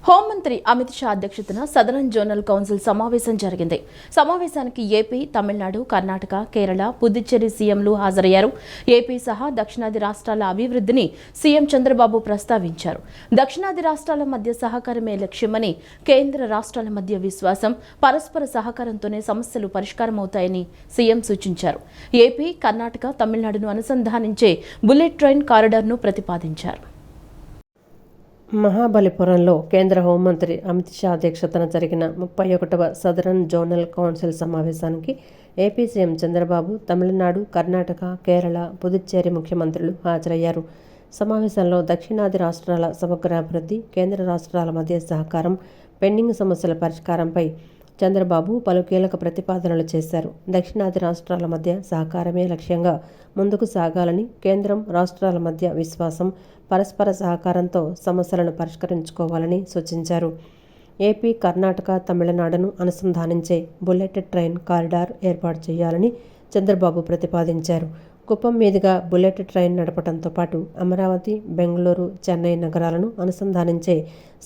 హోంమంత్రి అమిత్ షా అధ్యక్షతన southern zonal council సమావేశం జరిగింది. సమావేశానికి ఏపీ, తమిళనాడు, కర్ణాటక, కేరళ, పుదుచ్చేరి సీఎంలు హాజరయ్యారు. ఏపీ సహా దక్షిణాది రాష్ట్రాల అభివృద్ధిని సీఎం చంద్రబాబు ప్రస్తావించారు. దక్షిణాది రాష్ట్రాల మధ్య సహకారమే లక్ష్యమని, కేంద్ర రాష్ట్రాల మధ్య విశ్వాసం, పరస్పర సహకారంతోనే సమస్యలు పరిష్కారమవుతాయని సీఎం సూచించారు. ఏపీ, కర్ణాటక, తమిళనాడును అనుసంధానించే బుల్లెట్ ట్రైన్ కారిడార్ను ప్రతిపాదించారు. మహాబలిపురంలో కేంద్ర హోంమంత్రి అమిత్ షా అధ్యక్షతన జరిగిన 31వ సదరన్ జోనల్ కౌన్సిల్ సమావేశానికి ఏపీ సీఎం చంద్రబాబు, తమిళనాడు, కర్ణాటక, కేరళ, పుదుచ్చేరి ముఖ్యమంత్రులు హాజరయ్యారు. సమావేశంలో దక్షిణాది రాష్ట్రాల సమగ్రాభివృద్ధి, కేంద్ర రాష్ట్రాల మధ్య సహకారం, పెండింగ్ సమస్యల పరిష్కారంపై చంద్రబాబు పలు కీలక ప్రతిపాదనలు చేశారు. దక్షిణాది రాష్ట్రాల మధ్య సహకారమే లక్ష్యంగా ముందుకు సాగాలని, కేంద్రం, రాష్ట్రాల మధ్య విశ్వాసం, పరస్పర సహకారంతో సమస్యలను పరిష్కరించుకోవాలని సూచించారు. ఏపీ, కర్ణాటక, తమిళనాడును అనుసంధానించే బుల్లెట్ ట్రైన్ కారిడార్ ఏర్పాటు చేయాలని చంద్రబాబు ప్రతిపాదించారు. కుప్పం మీదుగా బుల్లెట్ ట్రైన్ నడపడంతో పాటు అమరావతి, బెంగళూరు, చెన్నై నగరాలను అనుసంధానించే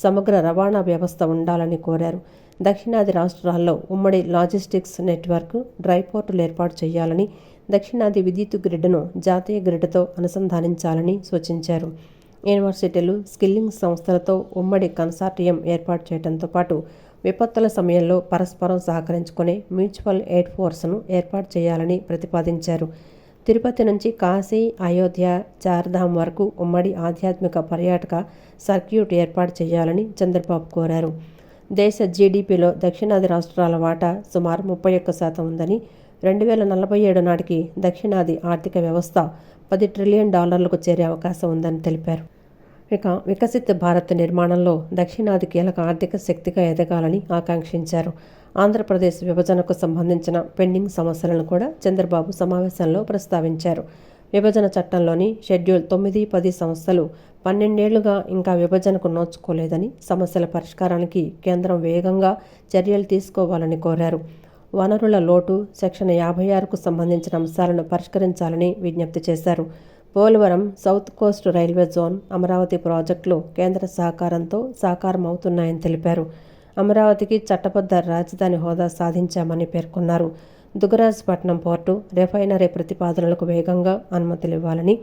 సమగ్ర రవాణా వ్యవస్థ ఉండాలని కోరారు. దక్షిణాది రాష్ట్రాల్లో ఉమ్మడి లాజిస్టిక్స్ నెట్వర్క్, డ్రై పోర్టులు ఏర్పాటు చేయాలని, దక్షిణాది విద్యుత్ గ్రిడ్ను జాతీయ గ్రిడ్తో అనుసంధానించాలని సూచించారు. యూనివర్సిటీలు, స్కిల్లింగ్ సంస్థలతో ఉమ్మడి కన్సార్టియం ఏర్పాటు చేయడంతో పాటు విపత్తుల సమయంలో పరస్పరం సహకరించుకునే మ్యూచువల్ ఎయిడ్ ఫోర్స్ను ఏర్పాటు చేయాలని ప్రతిపాదించారు. తిరుపతి నుంచి కాశీ, అయోధ్య, చార్ధామ్ వరకు ఉమ్మడి ఆధ్యాత్మిక పర్యాటక సర్క్యూట్ ఏర్పాటు చేయాలని చంద్రబాబు కోరారు. దేశ జీడీపీలో దక్షిణాది రాష్ట్రాల వాటా సుమారు 31% ఉందని, 2047 నాటికి దక్షిణాది ఆర్థిక వ్యవస్థ $10 ట్రిలియన్ చేరే అవకాశం ఉందని తెలిపారు. ఇక వికసిత్ భారత్ నిర్మాణంలో దక్షిణాది కీలక ఆర్థిక శక్తిగా ఎదగాలని ఆకాంక్షించారు. ఆంధ్రప్రదేశ్ విభజనకు సంబంధించిన పెండింగ్ సమస్యలను కూడా చంద్రబాబు సమావేశంలో ప్రస్తావించారు. విభజన చట్టంలోని షెడ్యూల్ 9, 10 సంస్థలు 12 ఏళ్లుగా ఇంకా విభజనకు నోచుకోలేదని, సమస్యల పరిష్కారానికి కేంద్రం వేగంగా చర్యలు తీసుకోవాలని కోరారు. వనరుల లోటు, సెక్షన్ 56కు సంబంధించిన అంశాలను పరిష్కరించాలని విజ్ఞప్తి చేశారు. Polavaram, south Coast railway zone, Amaravati ప్రాజెక్టులు కేంద్ర సహకారంతో సాకారం అవుతున్నాయని తెలిపారు. అమరావతికి చట్టబద్ధ రాజధాని హోదా సాధించామని పేర్కొన్నారు. దుగ్గరాజపట్నం పోర్టు, రిఫైనరీ ప్రతిపాదనలకు వేగంగా అనుమతులివ్వాలని,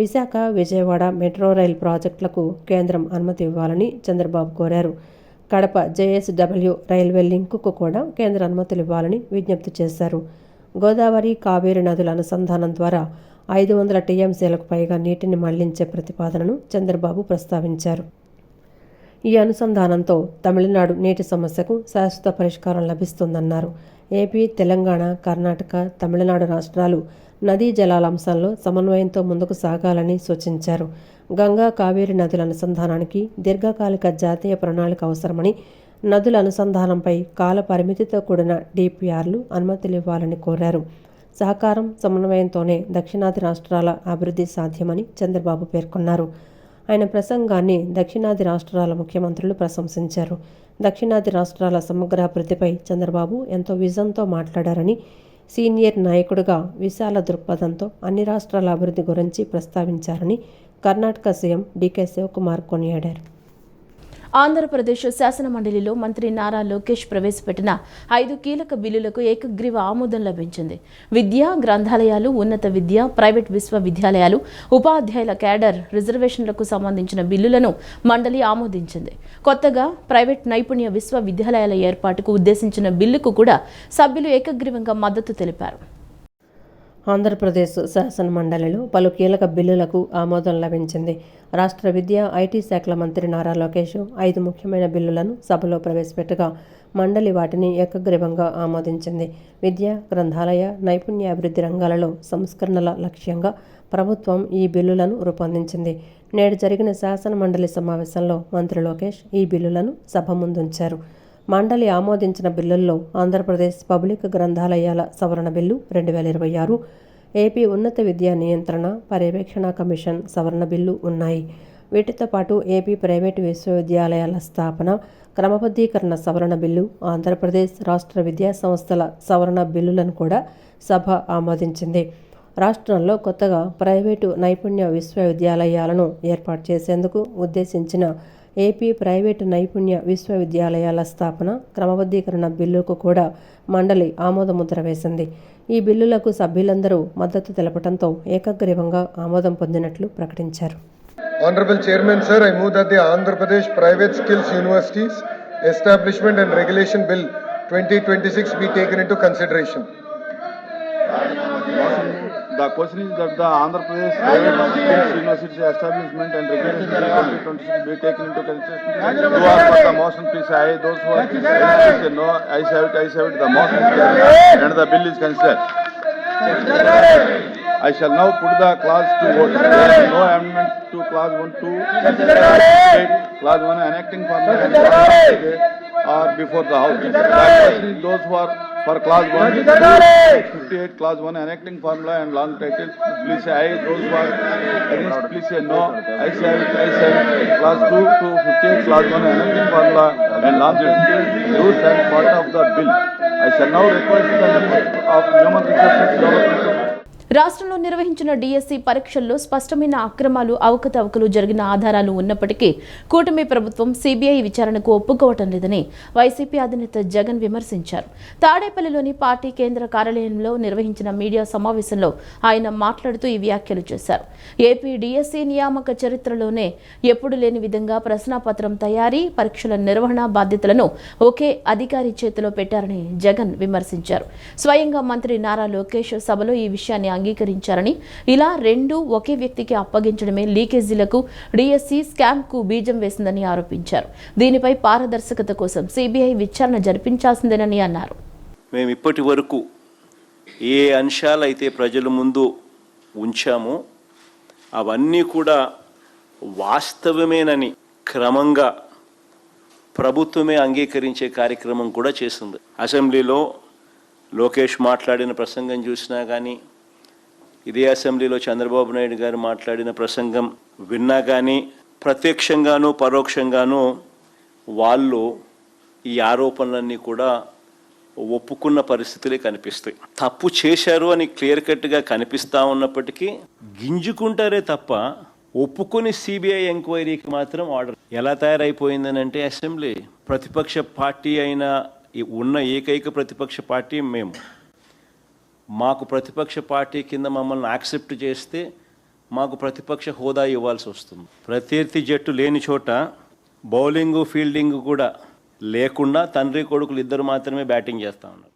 విశాఖ, విజయవాడ మెట్రో రైల్ ప్రాజెక్టులకు కేంద్రం అనుమతి ఇవ్వాలని చంద్రబాబు కోరారు. కడప జేఎస్డబ్ల్యూ రైల్వే లింకుకు కూడా కేంద్ర అనుమతులు ఇవ్వాలని విజ్ఞప్తి చేశారు. గోదావరి, కావేరి నదుల అనుసంధానం ద్వారా 500 టీఎంసీలకు పైగా నీటిని మళ్లించే ప్రతిపాదనను చంద్రబాబు ప్రస్తావించారు. ఈ అనుసంధానంతో తమిళనాడు నీటి సమస్యకు శాశ్వత పరిష్కారం లభిస్తుందన్నారు. ఏపీ, తెలంగాణ, కర్ణాటక, తమిళనాడు రాష్ట్రాలు నదీ జలాల అంశంలో సమన్వయంతో ముందుకు సాగాలని సూచించారు. గంగా, కావేరి నదుల అనుసంధానానికి దీర్ఘకాలిక జాతీయ ప్రణాళిక అవసరమని, నదుల అనుసంధానంపై కాల పరిమితితో కూడిన డిపిఆర్లు అనుమతులివ్వాలని కోరారు. సహకారం, సమన్వయంతోనే దక్షిణాది రాష్ట్రాల అభివృద్ధి సాధ్యమని చంద్రబాబు పేర్కొన్నారు. ఆయన ప్రసంగాన్ని దక్షిణాది రాష్ట్రాల ముఖ్యమంత్రులు ప్రశంసించారు. దక్షిణాది రాష్ట్రాల సమగ్రాభివృద్ధిపై చంద్రబాబు ఎంతో విజన్తో మాట్లాడారని, సీనియర్ నాయకుడిగా విశాల దృక్పథంతో అన్ని రాష్ట్రాల అభివృద్ధి గురించి ప్రస్తావించారని కర్ణాటక సీఎం డీకే శివకుమార్ కొనియాడారు. ఆంధ్రప్రదేశ్ శాసనమండలిలో మంత్రి నారా లోకేష్ ప్రవేశపెట్టిన 5 కీలక బిల్లులకు ఏకగ్రీవ ఆమోదం లభించింది. విద్య, గ్రంథాలయాలు, ఉన్నత విద్య, ప్రైవేట్ విశ్వవిద్యాలయాలు, ఉపాధ్యాయుల క్యాడర్ రిజర్వేషన్లకు సంబంధించిన బిల్లులను మండలి ఆమోదించింది. కొత్తగా ప్రైవేట్ నైపుణ్య విశ్వవిద్యాలయాల ఏర్పాటుకు ఉద్దేశించిన బిల్లుకు కూడా సభ్యులు ఏకగ్రీవంగా మద్దతు తెలిపారు. ఆంధ్రప్రదేశ్ శాసనమండలిలో పలు కీలక బిల్లులకు ఆమోదం లభించింది. రాష్ట్ర విద్య, ఐటీ శాఖల మంత్రి నారా లోకేష్ 5 ముఖ్యమైన బిల్లులను సభలో ప్రవేశపెట్టగా మండలి వాటిని ఏకగ్రీవంగా ఆమోదించింది. విద్య, గ్రంథాలయ, నైపుణ్యాభివృద్ధి రంగాలలో సంస్కరణల లక్ష్యంగా ప్రభుత్వం ఈ బిల్లులను రూపొందించింది. నేడు జరిగిన శాసనమండలి సమావేశంలో మంత్రి లోకేష్ ఈ బిల్లులను సభ ముందుంచారు. మండలి ఆమోదించిన బిల్లుల్లో ఆంధ్రప్రదేశ్ పబ్లిక్ గ్రంథాలయాల సవరణ బిల్లు 2026, ఏపీ ఉన్నత విద్యా నియంత్రణ, పర్యవేక్షణ కమిషన్ సవరణ బిల్లు ఉన్నాయి. వీటితో పాటు ఏపీ ప్రైవేటు విశ్వవిద్యాలయాల స్థాపన, క్రమబద్ధీకరణ సవరణ బిల్లు, ఆంధ్రప్రదేశ్ రాష్ట్ర విద్యా సంస్థల సవరణ బిల్లులను కూడా సభ ఆమోదించింది. రాష్ట్రంలో కొత్తగా ప్రైవేటు నైపుణ్య విశ్వవిద్యాలయాలను ఏర్పాటు చేసేందుకు ఉద్దేశించిన ఏపీ ప్రైవేటు నైపుణ్య విశ్వవిద్యాలయాల స్థాపన క్రమబద్ధీకరణ బిల్లుకు కూడా మండలి ఆమోదముద్ర వేసింది. ఈ బిల్లులకు సభ్యులందరూ మద్దతు తెలపడంతో ఏకగ్రీవంగా ఆమోదం పొందినట్లు ప్రకటించారు. Honorable Chairman, sir, I move that the Andhra Pradesh Private Skills Universities Establishment and Regulation Bill 2026 be taken into consideration. The question is that the Andhra Pradesh Private Skills Universities Establishment and Regulation Bill 2026 be taken into consideration. Who are for the motion, please say aye. Those who are against, please say no. Ayes have it, ayes have it. The motion carried and the bill is considered. I shall now put the clause to vote. There is no amendment to clause 1 to 8. Clause 1 enacting formula or before the House. The question is those who are for clause 1 to 58, clause 1 enacting formula and long title, please say aye. Those who are against, please say no. Ayes have it, ayes have it. Clause 2 to 58, clause 1 enacting formula and long title, rules and part of the bill. I shall now request the Minister of Human Resources Development. రాష్ట్రంలో నిర్వహించిన DSC పరీక్షల్లో స్పష్టమైన అక్రమాలు అవకతవకలు జరిగిన ఆధారాలు ఉన్నప్పటికీ కూటమి ప్రభుత్వం సిబిఐ విచారణకు ఒప్పుకోవటం లేదని వైసీపీ అధినేత జగన్ విమర్శించారు. తాడేపల్లిలోని పార్టీ కేంద్ర కార్యాలయంలో నిర్వహించిన మీడియా సమావేశంలో ఆయన మాట్లాడుతూ ఈ వ్యాఖ్యలు చేశారు. ఏపీ డిఎస్సి నియామక చరిత్రలోనే ఎప్పుడు లేని విధంగా ప్రశ్నాపత్రం తయారీ, పరీక్షల నిర్వహణ బాధ్యతలను ఒకే అధికారి చేతిలో పెట్టారని జగన్ విమర్శించారు. స్వయంగా మంత్రి నారా లోకేష్ సభలో ఈ విషయాన్ని అంగీకరించారని, ఇలా రెండు ఒకే వ్యక్తికి అప్పగించడమే లీకేజీలకు, డిఎస్సి స్కామ్ కు బీజం వేసిందని ఆరోపించారు. దీనిపై పారదర్శకత కోసం సిబిఐ విచారణ జరిపించాల్సిందేనని అన్నారు. మేము ఇప్పటి వరకు ఏ అంశాలైతే ప్రజల ముందు ఉంచామో అవన్నీ కూడా వాస్తవమేనని క్రమంగా ప్రభుత్వమే అంగీకరించే కార్యక్రమం కూడా చేసింది. అసెంబ్లీలో లోకేష్ మాట్లాడిన ప్రసంగం చూసినా కానీ, ఇదే అసెంబ్లీలో చంద్రబాబు నాయుడు గారు మాట్లాడిన ప్రసంగం విన్నా కానీ, ప్రత్యక్షంగానూ పరోక్షంగానూ వాళ్ళు ఈ ఆరోపణలన్నీ కూడా ఒప్పుకున్న పరిస్థితులే కనిపిస్తాయి. తప్పు చేశారు అని క్లియర్ కట్గా కనిపిస్తూ ఉన్నప్పటికీ గింజుకుంటారే తప్ప ఒప్పుకొని సిబిఐ ఎంక్వైరీకి మాత్రం ఆర్డర్. ఎలా తయారైపోయిందని అంటే, అసెంబ్లీ ప్రతిపక్ష పార్టీ అయిన ఉన్న ఏకైక ప్రతిపక్ష పార్టీ మేము. మాకు ప్రతిపక్ష పార్టీ కింద మమ్మల్ని యాక్సెప్ట్ చేస్తే మాకు ప్రతిపక్ష హోదా ఇవ్వాల్సి వస్తుంది. ప్రత్యర్థి జట్టు లేని చోట బౌలింగు ఫీల్డింగ్ కూడా లేకుండా తండ్రి కొడుకులు ఇద్దరు మాత్రమే బ్యాటింగ్ చేస్తూ ఉన్నారు.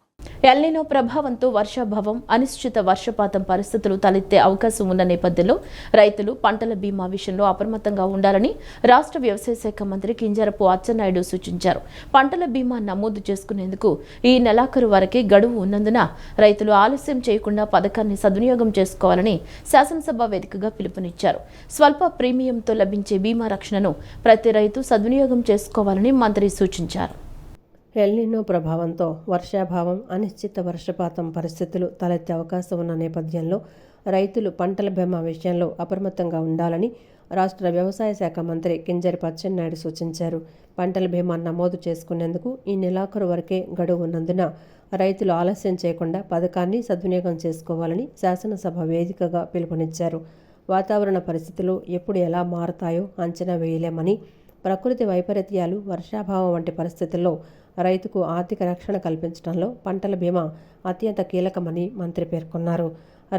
ఎల్నినో ప్రభావంతో వర్షాభావం, అనిశ్చిత వర్షపాతం పరిస్థితులు తలెత్తే అవకాశం ఉన్న నేపథ్యంలో రైతులు పంటల బీమా విషయంలో అప్రమత్తంగా ఉండాలని రాష్ట్ర వ్యవసాయ శాఖ మంత్రి కింజరపు అచ్చెన్నాయుడు సూచించారు. పంటల బీమా నమోదు చేసుకునేందుకు ఈ నెలాఖరు వరకే గడువు ఉన్నందున రైతులు ఆలస్యం చేయకుండా పథకాన్ని సద్వినియోగం చేసుకోవాలని శాసనసభ వేదికగా పిలుపునిచ్చారు. స్వల్ప ప్రీమియంతో లభించే బీమా రక్షణను ప్రతి రైతు సద్వినియోగం చేసుకోవాలని మంత్రి సూచించారు. ఎల్నినో ప్రభావంతో వర్షాభావం, అనిశ్చిత వర్షపాతం పరిస్థితులు తలెత్తే అవకాశం ఉన్న నేపథ్యంలో రైతులు పంటల బీమా విషయంలో అప్రమత్తంగా ఉండాలని రాష్ట్ర వ్యవసాయ శాఖ మంత్రి కింజరపు అచ్చెన్నాయుడు సూచించారు. పంటల బీమా నమోదు చేసుకునేందుకు ఈ నెలాఖరు వరకే గడువు ఉన్నందున రైతులు ఆలస్యం చేయకుండా పథకాన్ని సద్వినియోగం చేసుకోవాలని శాసనసభ వేదికగా పిలుపునిచ్చారు. వాతావరణ పరిస్థితులు ఎప్పుడు ఎలా మారతాయో అంచనా వేయలేమని, ప్రకృతి వైపరీత్యాలు, వర్షాభావం వంటి పరిస్థితుల్లో రైతుకు ఆర్థిక రక్షణ కల్పించడంలో పంటల బీమా అత్యంత కీలకమని మంత్రి పేర్కొన్నారు.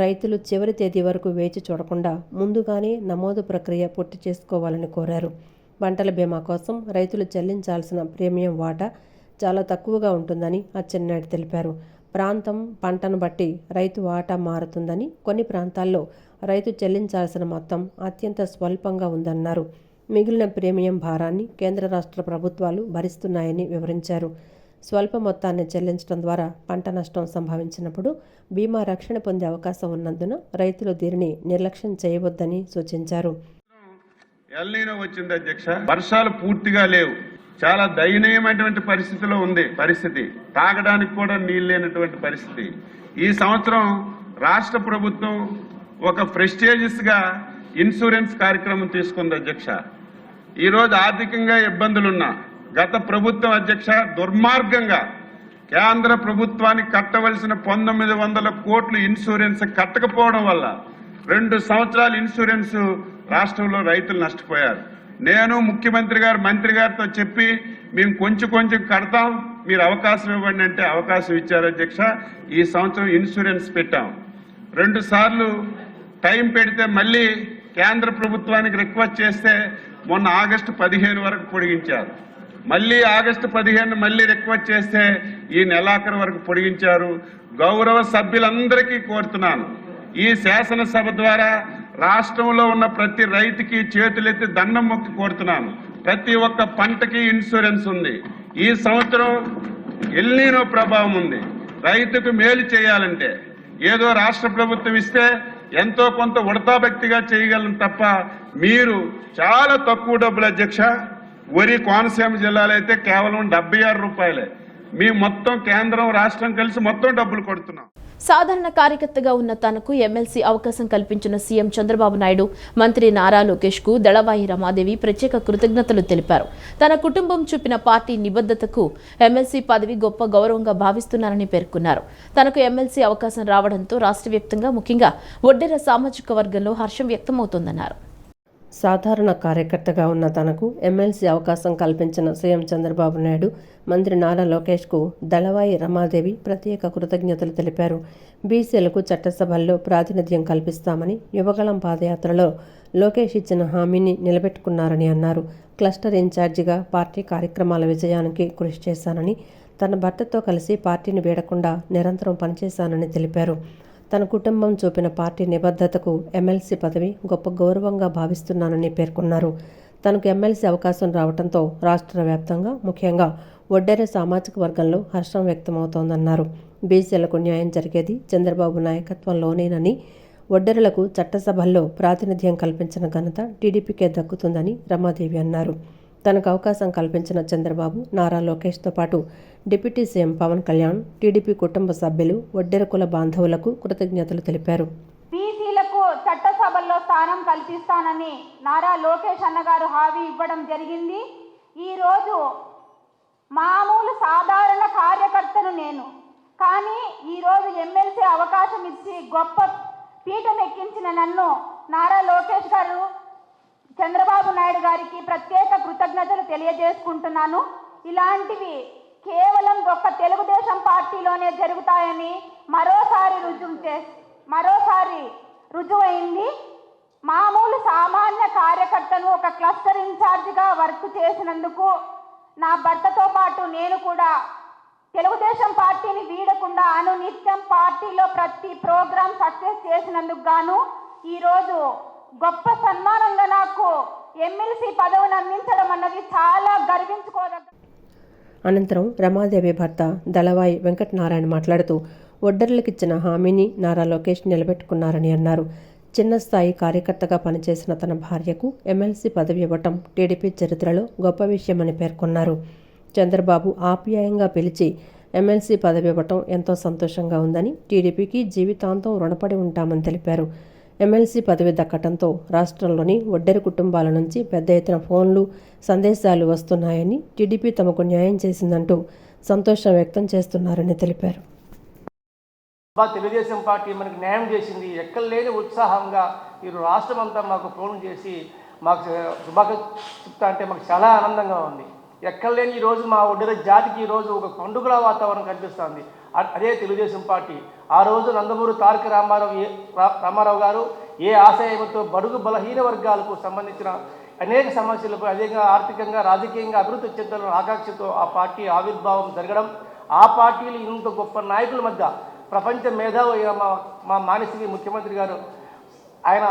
రైతులు చివరి తేదీ వరకు వేచి చూడకుండా ముందుగానే నమోదు ప్రక్రియ పూర్తి చేసుకోవాలని కోరారు. పంటల బీమా కోసం రైతులు చెల్లించాల్సిన ప్రీమియం వాటా చాలా తక్కువగా ఉంటుందని అచ్చెన్నాయుడు తెలిపారు. ప్రాంతం, పంటను బట్టి రైతు వాటా మారుతుందని, కొన్ని ప్రాంతాల్లో రైతు చెల్లించాల్సిన మొత్తం అత్యంత స్వల్పంగా ఉందన్నారు. మిగిలిన ప్రీమియం భారాన్ని కేంద్ర రాష్ట్ర ప్రభుత్వాలు భరిస్తున్నాయని వివరించారు. స్వల్ప మొత్తాన్ని చెల్లించడం ద్వారా పంట నష్టం సంభవించినప్పుడు బీమా రక్షణ పొందే అవకాశం ఉన్నందున రైతులు దీనిని నిర్లక్ష్యం చేయవద్దని సూచించారు. ఎల్నినో వచ్చింది అధ్యక్ష, వర్షాలు పూర్తిగా లేవు, చాలా దయనీయమైనటువంటి పరిస్థితిలో ఉంది పరిస్థితి, తాగడానికి కూడా నీళ్ళు లేనటువంటి పరిస్థితి. ఈ సంవత్సరం రాష్ట్ర ప్రభుత్వం ఒక ప్రెస్టీజియస్ గా ఇన్సూరెన్స్ కార్యక్రమం తీసుకుంది అధ్యక్ష. ఈరోజు ఆర్థికంగా ఇబ్బందులున్నా గత ప్రభుత్వం అధ్యక్ష దుర్మార్గంగా కేంద్ర ప్రభుత్వానికి కట్టవలసిన 1900 కోట్లు ఇన్సూరెన్స్ కట్టకపోవడం వల్ల 2 సంవత్సరాలు ఇన్సూరెన్స్ రాష్ట్రంలో రైతులు నష్టపోయారు. నేను ముఖ్యమంత్రి గారు మంత్రి గారితో చెప్పి మేము కొంచెం కొంచెం కడతాం, మీరు అవకాశం ఇవ్వండి అంటే అవకాశం ఇచ్చారు అధ్యక్ష. ఈ సంవత్సరం ఇన్సూరెన్స్ పెట్టాం. 2 సార్లు టైం పెడితే మళ్ళీ కేంద్ర ప్రభుత్వానికి రిక్వెస్ట్ చేస్తే మొన్న ఆగస్టు 15 వరకు పొడిగించారు. మళ్ళీ ఆగస్టు 15 మళ్ళీ రిక్వెస్ట్ చేస్తే ఈ నెలాఖరు వరకు పొడిగించారు. గౌరవ సభ్యులందరికీ కోరుతున్నాను, ఈ శాసనసభ ద్వారా రాష్ట్రంలో ఉన్న ప్రతి రైతుకి చేతులెత్తి దండం మొక్కి కోరుతున్నాను, ప్రతి ఒక్క పంటకి ఇన్సూరెన్స్ ఉంది. ఈ సంవత్సరం ఎల్నీనో ప్రభావం ఉంది. రైతుకు మేలు చేయాలంటే ఏదో రాష్ట్ర ప్రభుత్వం ఇస్తే ఎంతో కొంత ఉడతాభక్తిగా చేయగలను తప్ప మీరు చాలా తక్కువ డబ్బులు అధ్యక్ష. వరి కోనసీమ జిల్లాలో అయితే కేవలం 76 రూపాయలే. మీ మొత్తం కేంద్రం రాష్ట్రం కలిసి మొత్తం డబ్బులు కొడుతున్నాం. సాధారణ కార్యకర్తగా ఉన్న తనకు ఎమ్మెల్సీ అవకాశం కల్పించిన సీఎం చంద్రబాబు నాయుడు, మంత్రి నారా లోకేష్ కు దళవాయి రమాదేవి ప్రత్యేక కృతజ్ఞతలు తెలిపారు. తన కుటుంబం చూపిన పార్టీ నిబద్ధతకు ఎమ్మెల్సీ పదవి గొప్ప గౌరవంగా భావిస్తున్నారని పేర్కొన్నారు. తనకు ఎమ్మెల్సీ అవకాశం రావడంతో రాష్ట్ర వ్యాప్తంగా ముఖ్యంగా ఒడ్డెర సామాజిక వర్గంలో హర్షం వ్యక్తమవుతోందన్నారు. సాధారణ కార్యకర్తగా ఉన్న తనకు ఎమ్మెల్సీ అవకాశం కల్పించిన సీఎం చంద్రబాబు నాయుడు, మంత్రి నారా లోకేష్కు దళవాయి రమాదేవి ప్రత్యేక కృతజ్ఞతలు తెలిపారు. బీసీలకు చట్టసభల్లో ప్రాతినిధ్యం కల్పిస్తామని యువగళం పాదయాత్రలో లోకేష్ ఇచ్చిన హామీని నిలబెట్టుకున్నారని అన్నారు. క్లస్టర్ ఇన్ఛార్జిగా పార్టీ కార్యక్రమాల విజయానికి కృషి చేశానని, తన భర్తతో కలిసి పార్టీని వీడకుండా నిరంతరం పనిచేశానని తెలిపారు. తన కుటుంబం చూపిన పార్టీ నిబద్ధతకు ఎమ్మెల్సీ పదవి గొప్ప గౌరవంగా భావిస్తున్నానని పేర్కొన్నారు. తనకు ఎమ్మెల్సీ అవకాశం రావడంతో రాష్ట్ర వ్యాప్తంగా ముఖ్యంగా ఒడ్డెర సామాజిక వర్గంలో హర్షం వ్యక్తమవుతోందన్నారు. బీసీలకు న్యాయం జరిగేది చంద్రబాబు నాయకత్వంలోనేనని, ఒడ్డెరలకు చట్టసభల్లో ప్రాతినిధ్యం కల్పించిన ఘనత టీడీపీకే దక్కుతుందని రమాదేవి అన్నారు. తనకు అవకాశం కల్పించిన చంద్రబాబు, నారా లోకేష్తో పాటు deputy CM Pawan Kalyan, TDP కుటుంబ సభ్యులు, ఒడ్డెర కుల బాంధవులకు కృతజ్ఞతలు తెలిపారు. బీసీలకు చట్టసభల్లో స్థానం కల్పిస్తానని నారా లోకేష్ అన్నగారు హామీ ఇవ్వడం జరిగింది. ఈరోజు మామూలు సాధారణ కార్యకర్తను నేను, కానీ ఈరోజు ఎమ్మెల్సీ అవకాశం ఇచ్చి గొప్ప పీఠం ఎక్కించిన నన్ను నారా లోకేష్ గారు, చంద్రబాబు నాయుడు గారికి ప్రత్యేక కృతజ్ఞతలు తెలియజేసుకుంటున్నాను. ఇలాంటివి కేవలం ఒక్క తెలుగుదేశం పార్టీలోనే జరుగుతాయని మరోసారి రుజువైంది. మామూలు సామాన్య కార్యకర్తను ఒక క్లస్టర్ ఇన్ఛార్జిగా వర్క్ చేసినందుకు నా భర్తతో పాటు నేను కూడా తెలుగుదేశం పార్టీని వీడకుండా అనునిత్యం పార్టీలో ప్రతి ప్రోగ్రాం సక్సెస్ చేసినందుకు గాను ఈరోజు గొప్ప సన్మానంగా నాకు ఎమ్మెల్సీ పదవిని అందించడం అన్నది చాలా గర్వించుకోదగ్గ. అనంతరం రమాదేవి భర్త దళవాయి వెంకటనారాయణ మాట్లాడుతూ ఒడ్డర్లకిచ్చిన హామీని నారా లోకేష్ నిలబెట్టుకున్నారని అన్నారు. చిన్న స్థాయి కార్యకర్తగా పనిచేసిన తన భార్యకు ఎమ్మెల్సీ పదవి ఇవ్వటం టీడీపీ చరిత్రలో గొప్ప విషయమని పేర్కొన్నారు. చంద్రబాబు ఆప్యాయంగా పిలిచి ఎమ్మెల్సీ పదవి ఇవ్వటం ఎంతో సంతోషంగా ఉందని, టీడీపీకి జీవితాంతం రుణపడి ఉంటామని తెలిపారు. ఎమ్మెల్సీ పదవి దక్కటంతో రాష్ట్రంలోని ఒడ్డెర కుటుంబాల నుంచి పెద్ద ఎత్తున ఫోన్లు, సందేశాలు వస్తున్నాయని, టీడీపీ తమకు న్యాయం చేసిందంటూ సంతోషం వ్యక్తం చేస్తున్నారని తెలిపారు. తెలుగుదేశం పార్టీ మనకు న్యాయం చేసింది, ఎక్కడలేని ఉత్సాహంగా ఈ రాష్ట్రం అంతా మాకు ఫోన్ చేసి మాకు శుభాకాంక్షలు చెప్తా అంటే మాకు చాలా ఆనందంగా ఉంది. ఎక్కడలేని ఈరోజు మా ఒడ్డెర జాతికి ఈరోజు ఒక పండుగల వాతావరణం కనిపిస్తుంది. అదే తెలుగుదేశం పార్టీ. ఆ రోజు నందమూరి తారక రామారావు గారు ఏ ఆశయంతో బడుగు బలహీన వర్గాలకు సంబంధించిన అనేక సమస్యలకు, అదేవిధంగా ఆర్థికంగా రాజకీయంగా అభివృద్ధి చెందాలని ఆకాంక్షతో ఆ పార్టీ ఆవిర్భావం జరగడం, ఆ పార్టీలు ఇంత గొప్ప నాయకుల మధ్య ప్రపంచ మేధావి మా మానసిక ముఖ్యమంత్రి గారు ఆయన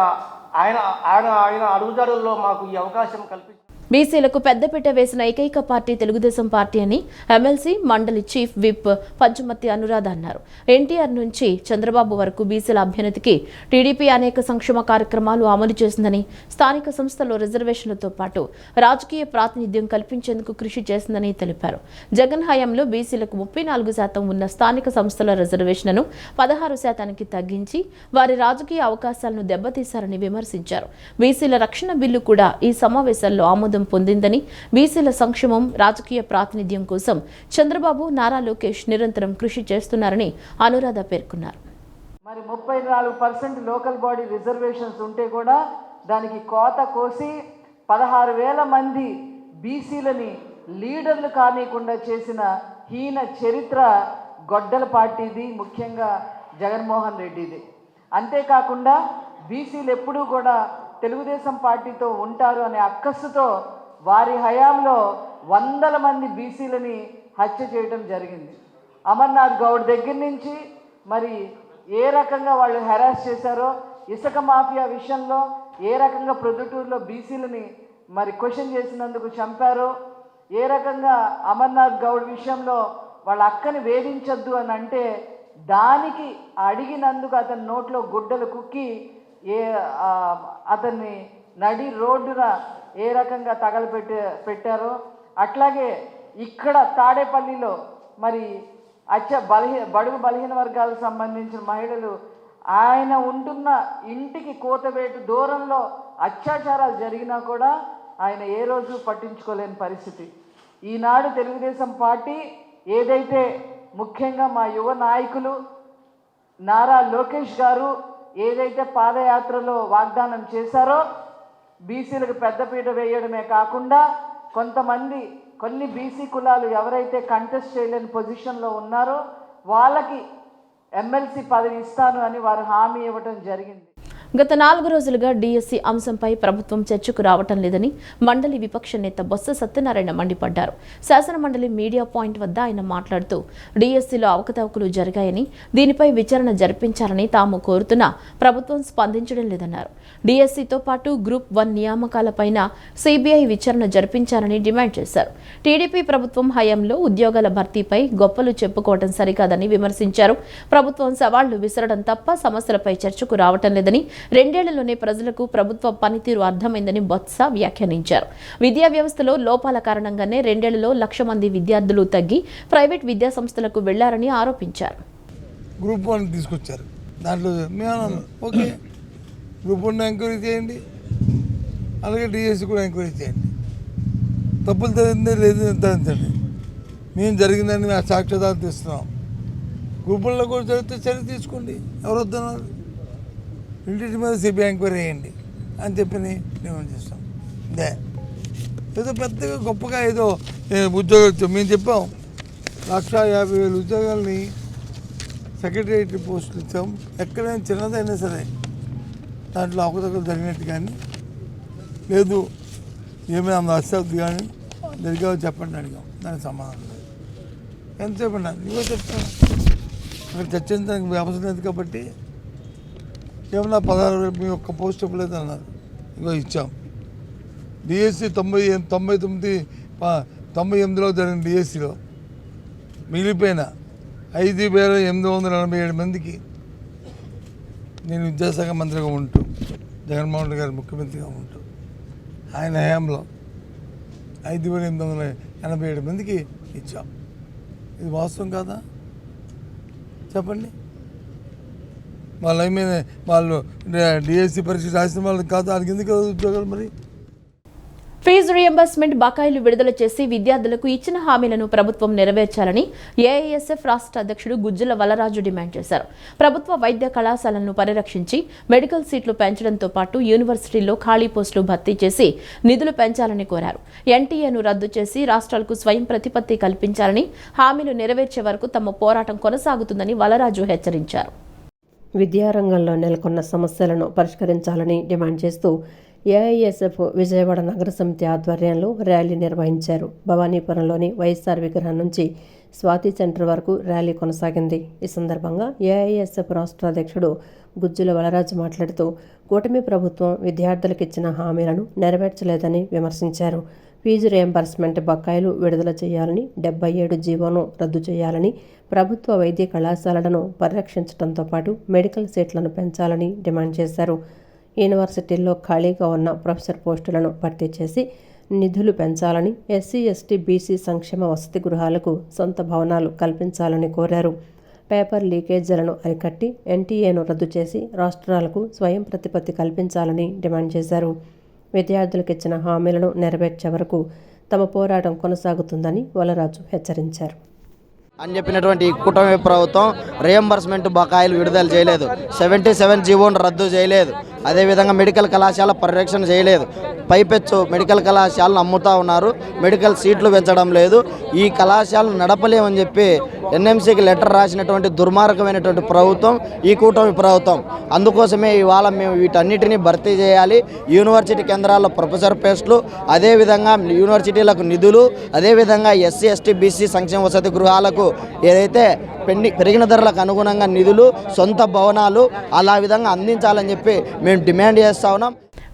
ఆయన ఆయన ఆయన అడుగుజాడల్లో మాకు ఈ అవకాశం కల్పించారు. బీసీలకు పెద్దపీట వేసిన ఏకైక పార్టీ తెలుగుదేశం పార్టీ అని ఎమ్మెల్సీ మండలి చీఫ్ విప్ పంచుమర్తి అనురాధ అన్నారు. ఎన్టీఆర్ నుంచి చంద్రబాబు వరకు బీసీల అభ్యున్నతికి టీడీపీ అనేక సంక్షేమ కార్యక్రమాలు అమలు చేసిందని, స్థానిక సంస్థల్లో రిజర్వేషన్లతో పాటు రాజకీయ ప్రాతినిధ్యం కల్పించేందుకు కృషి చేసిందని తెలిపారు. జగన్ హయాంలో బీసీలకు 34% ఉన్న స్థానిక సంస్థల రిజర్వేషన్లను 16% తగ్గించి వారి రాజకీయ అవకాశాలను దెబ్బతీశారని విమర్శించారు. బీసీల రక్షణ బిల్లు కూడా ఈ సమావేశాల్లో ఆమోదం పొందిందని, బీసీల సంక్షేమం, రాజకీయ ప్రాతినిధ్యం కోసం చంద్రబాబు, నారా లోకేష్ నిరంతరం కృషి చేస్తున్నారని అనురాధ పేర్కొన్నారు. మరి 34% లోకల్ బాడీ రిజర్వేషన్స్ ఉంటే కూడా దానికి కోత కోసి 16,000 మంది బీసీలని లీడర్లు కానీయకుండా చేసిన హీన చరిత్ర గొడ్డల పార్టీది, ముఖ్యంగా జగన్మోహన్ రెడ్డిది. అంతేకాకుండా బీసీలు ఎప్పుడూ కూడా తెలుగుదేశం పార్టీతో ఉంటారు అనే అక్కస్సుతో వారి హయాంలో 100 మంది బీసీలని హత్య చేయడం జరిగింది. అమర్నాథ్ గౌడ్ దగ్గర నుంచి మరి ఏ రకంగా వాళ్ళు హెరాస్ చేశారో, ఇసుక మాఫియా విషయంలో ఏ రకంగా ప్రొద్దుటూరులో బీసీలని మరి క్వశ్చన్ చేసినందుకు చంపారో, ఏ రకంగా అమర్నాథ్ గౌడ్ విషయంలో వాళ్ళ అక్కని వేధించొద్దు అని అంటే దానికి అడిగినందుకు అతని నోట్లో గుడ్డలు కుక్కి అతన్ని నడి రోడ్డున ఏ రకంగా పెట్టారో, అట్లాగే ఇక్కడ తాడేపల్లిలో మరి బడుగు బలహీన వర్గాలకు సంబంధించిన మహిళలు ఆయన ఉంటున్న ఇంటికి కోతవేటు దూరంలో అత్యాచారాలు జరిగినా కూడా ఆయన ఏ రోజు పట్టించుకోలేని పరిస్థితి. ఈనాడు తెలుగుదేశం పార్టీ ఏదైతే ముఖ్యంగా మా యువ నాయకులు నారా లోకేష్ గారు ఏదైతే పాదయాత్రలో వాగ్దానం చేశారో, బీసీలకు పెద్దపీట వేయడమే కాకుండా కొన్ని బీసీ కులాలు ఎవరైతే కంటెస్ట్ చేయలేని పొజిషన్లో ఉన్నారో వాళ్ళకి ఎమ్మెల్సీ పదవి ఇస్తాను అని వారు హామీ ఇవ్వడం జరిగింది. గత 4 రోజులుగా డీఎస్సీ అంశంపై ప్రభుత్వం చర్చకు రావటం లేదని మండలి విపక్ష నేత బొత్స సత్యనారాయణ మండిపడ్డారు. శాసన మండలి మీడియా పాయింట్ వద్ద ఆయన మాట్లాడుతూ డీఎస్సీలో అవకతవకలు జరిగాయని, దీనిపై విచారణ జరిపించాలని తాము కోరుతున్నా ప్రభుత్వం స్పందించడం లేదన్నారు. డీఎస్సీతో పాటు గ్రూప్ 1 నియామకాలపైన సిబిఐ విచారణ జరిపించాలని డిమాండ్ చేశారు. టీడీపీ ప్రభుత్వం హయాంలో ఉద్యోగాల భర్తీపై గొప్పలు చెప్పుకోవడం సరికాదని విమర్శించారు. ప్రభుత్వం సవాళ్లు విసరడం తప్ప సమస్యలపై చర్చకు రావటం లేదని, 2 ఏళ్లలోనే ప్రజలకు ప్రభుత్వ పనితీరు అర్థమైందని బొత్స వ్యాఖ్యానించారు. విద్యా వ్యవస్థలో లోపాల కారణంగానే 2 ఏళ్లలో 1,00,000 మంది విద్యార్థులు తగ్గి ప్రైవేట్ విద్యా సంస్థలకు వెళ్లారని ఆరోపించారు. గ్రూప్ 1 తీసుకొచ్చారు, దాంట్లో మేము ఓకే గ్రూప్ 1 ఎంక్వైరీ చేయండి, అలాగే డిఎస్సి కూడా ఎంక్వైరీ చేయండి. తప్పులు తెలియదే లేదు నిర్ధారించండి. మేము జరిగిందని మేము సాక్ష్యాధారం తీస్తున్నాం. గ్రూప్ 1లో కూడా జరిగితే చర్య తీసుకోండి, ఎవరు వద్దన్నారు. ఇంటి మీద సిబిఐ ఎంక్వైరీ చేయండి అని చెప్పి డిమాండ్ చేస్తాం. ఏదో పెద్దగా గొప్పగా ఏదో ఉద్యోగాలు మేము చెప్పాం. 1,50,000 ఉద్యోగాలని సెక్రటరియట్ పోస్టులు ఇచ్చాం. ఎక్కడైనా చిన్నదైనా సరే దాంట్లో అవకతవకలు జరిగినట్టు కానీ లేదు, ఏమైనా అశాబ్ది కానీ జరిగావో చెప్పండి అడిగాం. దానికి సమాధానం లేదు. ఎంతసేపు అన్నా ఇవో చెప్తాను. అక్కడ చర్చించడానికి అవసరం లేదు కాబట్టి ఏమన్నా 16 మీ ఒక్క పోస్ట్ ఇవ్వలేదు అన్నారు. ఇగో ఇచ్చాం. డిఎస్సి 98లో జరిగిన డిఎస్సిలో మిగిలిపోయిన 5,887 మందికి నేను విద్యాశాఖ మంత్రిగా ఉంటూ, జగన్మోహన్ రెడ్డి గారు ముఖ్యమంత్రిగా ఉంటూ ఆయన హయాంలో 5,887 మందికి ఇచ్చాం. ఇది వాస్తవం కాదా చెప్పండి? వాళ్ళు డిఎస్సి పరీక్ష రాసిన వాళ్ళు కాదు, వాళ్ళకి ఎందుకు ఉద్యోగాలు? మరి ఫీజు రియంబర్స్మెంట్ బకాయిలు విడుదల చేసి విద్యార్థులకు ఇచ్చిన హామీలను ప్రభుత్వం నెరవేర్చాలని ఏఐఎస్ఎఫ్ రాష్ట్ర అధ్యక్షుడు గుజ్జుల వలరాజు డిమాండ్ చేశారు. ప్రభుత్వ వైద్య కళాశాలను పరిరక్షించి మెడికల్ సీట్లు పెంచడంతో పాటు యూనివర్సిటీల్లో ఖాళీ పోస్టులు భర్తీ చేసి నిధులు పెంచాలని కోరారు. ఎన్టీఏను రద్దు చేసి రాష్ట్రాలకు స్వయం ప్రతిపత్తి కల్పించాలని, హామీలు నెరవేర్చే వరకు తమ పోరాటం కొనసాగుతుందని వలరాజు హెచ్చరించారు. విద్యారంగంలో నెలకొన్న సమస్యలను పరిష్కరించాలని డిమాండ్ చేస్తూ ఏఐఎస్ఎఫ్ విజయవాడ నగర సమితి ఆధ్వర్యంలో ర్యాలీ నిర్వహించారు. భవానీపురంలోని వైఎస్ఆర్ విగ్రహం నుంచి స్వాతి సెంటర్ వరకు ర్యాలీ కొనసాగింది. ఈ సందర్భంగా ఏఐఎస్ఎఫ్ రాష్ట్ర అధ్యక్షుడు గుజ్జుల వలరాజు మాట్లాడుతూ కూటమి ప్రభుత్వం విద్యార్థులకు ఇచ్చిన హామీలను నెరవేర్చలేదని విమర్శించారు. ఫీజు రియంబర్స్మెంట్ బకాయిలు విడుదల చేయాలని, 77 జీవోను రద్దు చేయాలని, ప్రభుత్వ వైద్య కళాశాలలను పరిరక్షించడంతో పాటు మెడికల్ సీట్లను పెంచాలని డిమాండ్ చేశారు. యూనివర్సిటీల్లో ఖాళీగా ఉన్న ప్రొఫెసర్ పోస్టులను భర్తీ చేసి నిధులు పెంచాలని, ఎస్సీ ఎస్టీ బీసీ సంక్షేమ వసతి గృహాలకు సొంత భవనాలు కల్పించాలని కోరారు. పేపర్ లీకేజీలను అరికట్టి ఎన్టీఏను రద్దు చేసి రాష్ట్రాలకు స్వయం ప్రతిపత్తి కల్పించాలని డిమాండ్ చేశారు. విద్యార్థులకు ఇచ్చిన హామీలను నెరవేర్చే వరకు తమ పోరాటం కొనసాగుతుందని వలరాజు హెచ్చరించారు. అని చెప్పినటువంటి కూటమి ప్రభుత్వం రియంబర్స్మెంట్ బకాయిలు విడుదల చేయలేదు, 77 జీవోను రద్దు చేయలేదు. అదేవిధంగా మెడికల్ కళాశాల పరిరక్షణ చేయలేదు. పైపెచ్చు మెడికల్ కళాశాలను అమ్ముతూ ఉన్నారు, మెడికల్ సీట్లు పెంచడం లేదు. ఈ కళాశాలను నడపలేమని చెప్పి ఎన్ఎంసీకి లెటర్ రాసినటువంటి దుర్మార్గమైనటువంటి ప్రభుత్వం ఈ కూటమి ప్రభుత్వం. అందుకోసమే ఇవాళ మేము వీటన్నిటిని భర్తీ చేయాలి. యూనివర్సిటీ కేంద్రాల్లో ప్రొఫెసర్ పోస్టులు, అదేవిధంగా యూనివర్సిటీలకు నిధులు, అదేవిధంగా ఎస్సీ ఎస్టీ బీసీ సంక్షేమ వసతి గృహాలకు ఏదైతే పెరిగిన ధరలకు అనుగుణంగా నిధులు, సొంత భవనాలు అలా విధంగా అందించాలని చెప్పి మేము డిమాండ్ చేస్తా ఉన్నాం.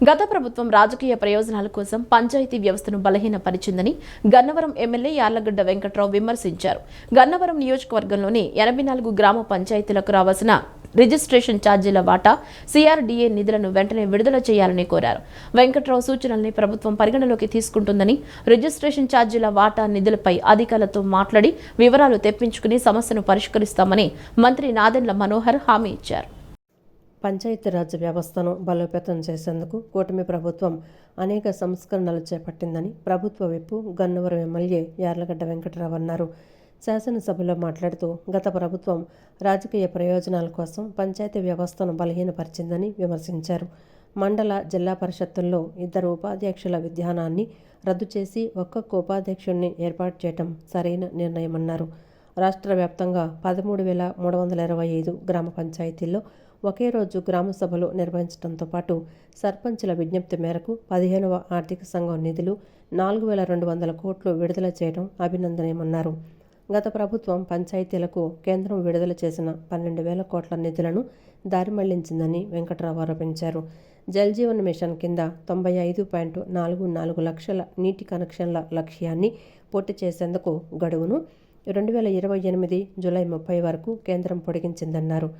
గత ప్రభుత్వం రాజకీయ ప్రయోజనాల కోసం పంచాయతీ వ్యవస్థను బలహీనపరిచిందని గన్నవరం ఎమ్మెల్యే యార్లగడ్డ వెంకట్రావు విమర్శించారు. గన్నవరం నియోజకవర్గంలోని 84 గ్రామ పంచాయతీలకు రావాల్సిన రిజిస్ట్రేషన్ ఛార్జీల వాటా సిఆర్డీఏ నిధులను వెంటనే విడుదల చేయాలని కోరారు. వెంకట్రావు సూచనల్ని ప్రభుత్వం పరిగణలోకి తీసుకుంటుందని, రిజిస్ట్రేషన్ ఛార్జీల వాటా నిధులపై అధికారులతో మాట్లాడి వివరాలు తెప్పించుకుని సమస్యను పరిష్కరిస్తామని మంత్రి నాదెండ్ల మనోహర్ హామీ ఇచ్చారు. పంచాయతీరాజ్ వ్యవస్థను బలోపేతం చేసేందుకు కూటమి ప్రభుత్వం అనేక సంస్కరణలు చేపట్టిందని ప్రభుత్వ విప్ గన్నవరం ఎమ్మెల్యే యార్లగడ్డ వెంకట్రావు అన్నారు. శాసనసభలో మాట్లాడుతూ గత ప్రభుత్వం రాజకీయ ప్రయోజనాల కోసం పంచాయతీ వ్యవస్థను బలహీనపరిచిందని విమర్శించారు. మండల, జిల్లా పరిషత్తుల్లో 2 ఉపాధ్యక్షుల విధానాన్ని రద్దు చేసి ఒక్కొక్క ఉపాధ్యక్షుడిని ఏర్పాటు చేయడం సరైన నిర్ణయమన్నారు. రాష్ట్ర వ్యాప్తంగా 13,325 గ్రామ పంచాయతీల్లో ఒకే రోజు గ్రామ సభలు నిర్వహించడంతో పాటు సర్పంచుల విజ్ఞప్తి మేరకు 15వ ఆర్థిక సంఘం నిధులు 4,200 కోట్లు విడుదల చేయడం అభినందనీయమన్నారు. గత ప్రభుత్వం పంచాయతీలకు కేంద్రం విడుదల చేసిన 12,000 కోట్ల నిధులను దారి మళ్లించిందని వెంకట్రావు ఆరోపించారు. జల్ జీవన్ మిషన్ కింద 95.44 లక్షల నీటి కనెక్షన్ల లక్ష్యాన్ని పూర్తి చేసేందుకు గడువును 2028 జూలై 30 వరకు కేంద్రం పొడిగించిందన్నారు.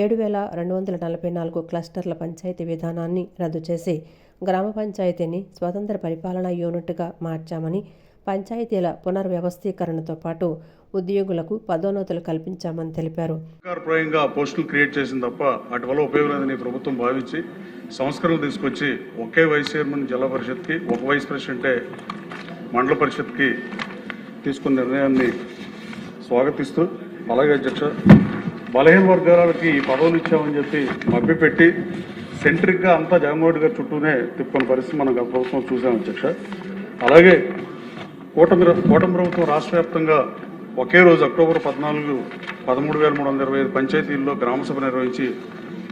7,244 క్లస్టర్ల పంచాయతీ విధానాన్ని రద్దు చేసి గ్రామ పంచాయతీని స్వతంత్ర పరిపాలనా యూనిట్గా మార్చామని, పంచాయతీల పునర్వ్యవస్థీకరణతో పాటు ఉద్యోగులకు పదోన్నతులు కల్పించామని తెలిపారు. అధికారప్రాయంగా పోస్టులు క్రియేట్ చేసింది తప్ప వాటి వల్ల ఉపయోగం లేదని ప్రభుత్వం భావించి సంస్కరణలు తీసుకొచ్చి ఒకే వైస్ చైర్మన్ జిల్లా పరిషత్కి, ఒక వైస్ ప్రెసిడెంటే మండల పరిషత్కి తీసుకున్న నిర్ణయాన్ని స్వాగతిస్తూ, అలాగే అధ్యక్ష బలహీన వర్గాలకి ఈ పదవులు ఇచ్చామని చెప్పి మభ్యపెట్టి సెంట్రిక్గా అంతా జగన్మోహన్ గారి చుట్టూనే తిప్పుకున్న పరిస్థితి మనం గత ప్రభుత్వం చూసాం అధ్యక్ష. అలాగే కూటమి ప్రభుత్వం రాష్ట్ర వ్యాప్తంగా ఒకే రోజు అక్టోబర్ 14 13,325 పంచాయతీల్లో గ్రామసభ నిర్వహించి,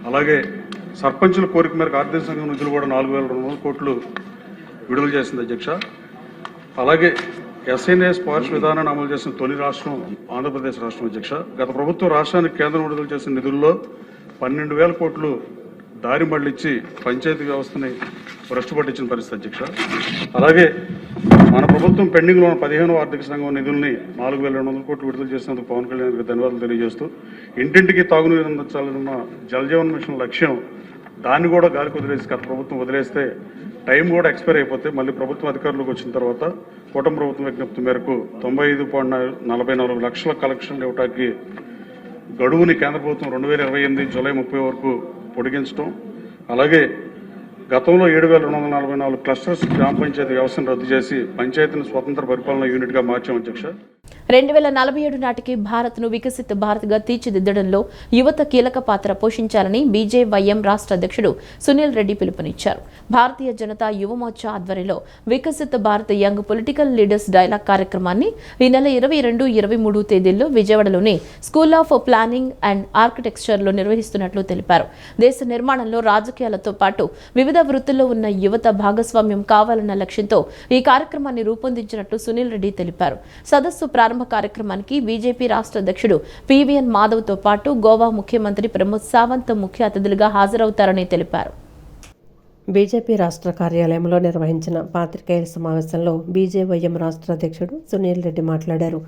అలాగే సర్పంచుల కోరిక మేరకు ఆర్థిక సంఘం నిధులు కూడా 4,200 కోట్లు విడుదల చేసింది అధ్యక్ష. అలాగే ఎస్ఎన్ఏ స్పార్ష్ విధానాన్ని అమలు చేసిన తొలి రాష్ట్రం ఆంధ్రప్రదేశ్ రాష్ట్రం అధ్యక్ష. గత ప్రభుత్వం రాష్ట్రానికి కేంద్రం విడుదల చేసిన నిధుల్లో 12,000 కోట్లు దారి మళ్లించి పంచాయతీ వ్యవస్థని భ్రష్టు పట్టించిన పరిస్థితి అధ్యక్ష. అలాగే మన ప్రభుత్వం పెండింగ్లో ఉన్న 15వ ఆర్థిక సంఘం నిధుల్ని 4,200 కోట్లు విడుదల చేసినందుకు పవన్ కళ్యాణ్ గారికి ధన్యవాదాలు తెలియజేస్తూ, ఇంటింటికి తాగునీరు అందించాలన్న జల్ జీవన్ మిషన్ లక్ష్యం దాన్ని కూడా గాలికి వదిలేసి గత ప్రభుత్వం వదిలేస్తే టైం కూడా ఎక్స్పైర్ అయిపోతే మళ్ళీ ప్రభుత్వం అధికారంలోకి వచ్చిన తర్వాత కూటమి ప్రభుత్వం విజ్ఞప్తి మేరకు 95.44 లక్షల కలెక్షన్ ఇవ్వడానికి గడువుని కేంద్ర ప్రభుత్వం 2028 జూలై 30 వరకు పొడిగించడం, అలాగే గతంలో 7,244 క్లస్టర్స్ గ్రామ పంచాయతీ వ్యవస్థను రద్దు చేసి పంచాయతీని స్వతంత్ర పరిపాలనా యూనిట్గా మార్చాం అధ్యక్ష. 2047 నాటికి భారత్ను వికసిత భారత్గా తీర్చిదిద్దడంలో యువత కీలక పాత్ర పోషించాలని బీజేవైఎం రాష్ట్ర అధ్యక్షుడు సునీల్ రెడ్డి పిలుపునిచ్చారు. భారతీయ జనతా యువమోర్చా ఆధ్వర్యంలో వికసిత Bharat young political leaders dialogue కార్యక్రమాన్ని ఈ నెల 22, 23 తేదీల్లో విజయవాడలోని స్కూల్ ఆఫ్ ప్లానింగ్ అండ్ ఆర్కిటెక్చర్లో నిర్వహిస్తున్నట్లు తెలిపారు. దేశ నిర్మాణంలో రాజకీయాలతో పాటు వివిధ వృత్తుల్లో ఉన్న యువత భాగస్వామ్యం కావాలన్న లక్ష్యంతో ఈ కార్యక్రమాన్ని రూపొందించినట్లు సునీల్ రెడ్డి తెలిపారు. సదస్సు ప్రారంభ కార్యక్రమానికి బీజేపీ రాష్ట్ర అధ్యక్షుడు పివిఎన్ మాధవ్తో పాటు గోవా ముఖ్యమంత్రి ప్రమోద్ సావంత్ ముఖ్య అతిథులుగా హాజరవుతారని తెలిపారు. బీజేపీ రాష్ట్ర కార్యాలయంలో నిర్వహించిన పాత్రికేయుల సమావేశంలో బీజేవైఎం రాష్ట్ర అధ్యక్షుడు సునీల్ రెడ్డి మాట్లాడారు.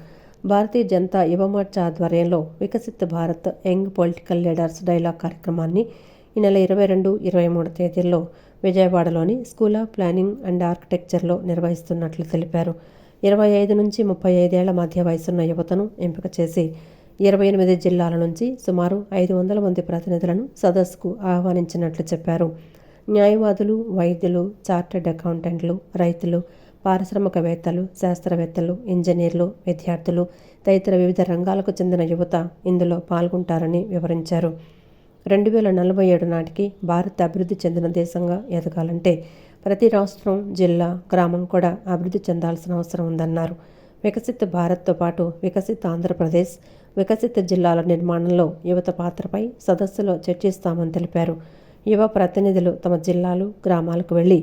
భారతీయ జనతా యువమోర్చా ఆధ్వర్యంలో Viksit Bharat young political leaders dialogue కార్యక్రమాన్ని ఈ నెల 22, 23 తేదీల్లో విజయవాడలోని స్కూల్ ఆఫ్ ప్లానింగ్ అండ్ ఆర్కిటెక్చర్లో నిర్వహిస్తున్నట్లు తెలిపారు. 25 నుంచి 35 ఏళ్ల మధ్య వయసున్న యువతను ఎంపిక చేసి 28 జిల్లాల నుంచి సుమారు 500 మంది ప్రతినిధులను సదస్సుకు ఆహ్వానించినట్లు చెప్పారు. న్యాయవాదులు, వైద్యులు, చార్టెడ్ అకౌంటెంట్లు, రైతులు, పారిశ్రామికవేత్తలు, శాస్త్రవేత్తలు, ఇంజనీర్లు, విద్యార్థులు తదితర వివిధ రంగాలకు చెందిన యువత ఇందులో పాల్గొంటారని వివరించారు. 2047 నాటికి భారత్ అభివృద్ధి చెందిన దేశంగా ఎదగాలంటే ప్రతి రాష్ట్రం, జిల్లా, గ్రామం కూడా అభివృద్ధి చెందాల్సిన అవసరం ఉందన్నారు. వికసిత్ భారత్తో పాటు వికసిత్ ఆంధ్రప్రదేశ్, వికసిత్ జిల్లాల నిర్మాణంలో యువత పాత్రపై సదస్సులో చర్చిస్తామని తెలిపారు. యువ ప్రతినిధులు తమ జిల్లాలు, గ్రామాలకు వెళ్లి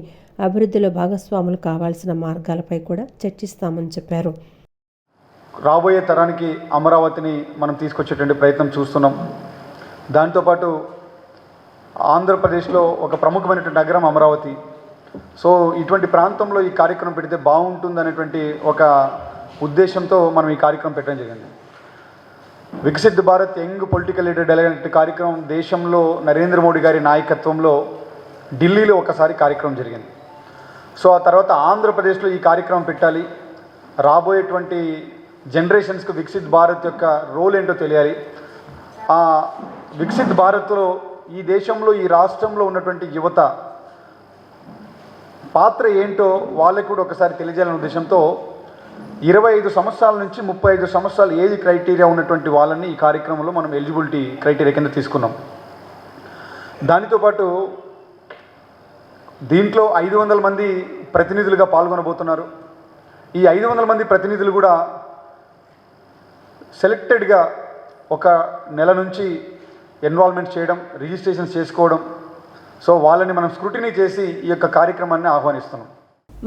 అభివృద్ధిలో భాగస్వాములు కావాల్సిన మార్గాలపై కూడా చర్చిస్తామని చెప్పారు. రాబోయే తరానికి అమరావతిని మనం తీసుకొచ్చేటువంటి ప్రయత్నం చూస్తున్నాం. దాంతోపాటు ఆంధ్రప్రదేశ్లో ఒక ప్రముఖమైనటువంటి నగరం అమరావతి. సో ఇటువంటి ప్రాంతంలో ఈ కార్యక్రమం పెడితే బాగుంటుందనేటువంటి ఒక ఉద్దేశంతో మనం ఈ కార్యక్రమం పెట్టడం జరిగింది. Viksit Bharat young political leader delegate కార్యక్రమం దేశంలో నరేంద్ర మోడీ గారి నాయకత్వంలో ఢిల్లీలో ఒకసారి కార్యక్రమం జరిగింది. సో ఆ తర్వాత ఆంధ్రప్రదేశ్లో ఈ కార్యక్రమం పెట్టాలి. రాబోయేటువంటి జనరేషన్స్కి వికసిత్ భారత్ యొక్క రోల్ ఏంటో తెలియాలి. ఆ వికసిత్ భారత్లో ఈ దేశంలో, ఈ రాష్ట్రంలో ఉన్నటువంటి యువత పాత్ర ఏంటో వాళ్ళకి కూడా ఒకసారి తెలియజేయాలనే ఉద్దేశంతో 25 సంవత్సరాల నుంచి 35 సంవత్సరాల ఏజ్ క్రైటీరియా ఉన్నటువంటి వాళ్ళని ఈ కార్యక్రమంలో మనం ఎలిజిబిలిటీ క్రైటీరియా కింద తీసుకున్నాం. దానితో పాటు దీంట్లో 500 మంది ప్రతినిధులుగా పాల్గొనబోతున్నారు. ఈ 500 మంది ప్రతినిధులు కూడా సెలెక్టెడ్గా ఒక నెల నుంచి ఎన్వాల్వ్మెంట్ చేయడం, రిజిస్ట్రేషన్స్ చేసుకోవడం. సో వాళ్ళని మనం స్క్రూటినీ చేసి ఈ యొక్క కార్యక్రమాన్ని ఆహ్వానిస్తున్నాం.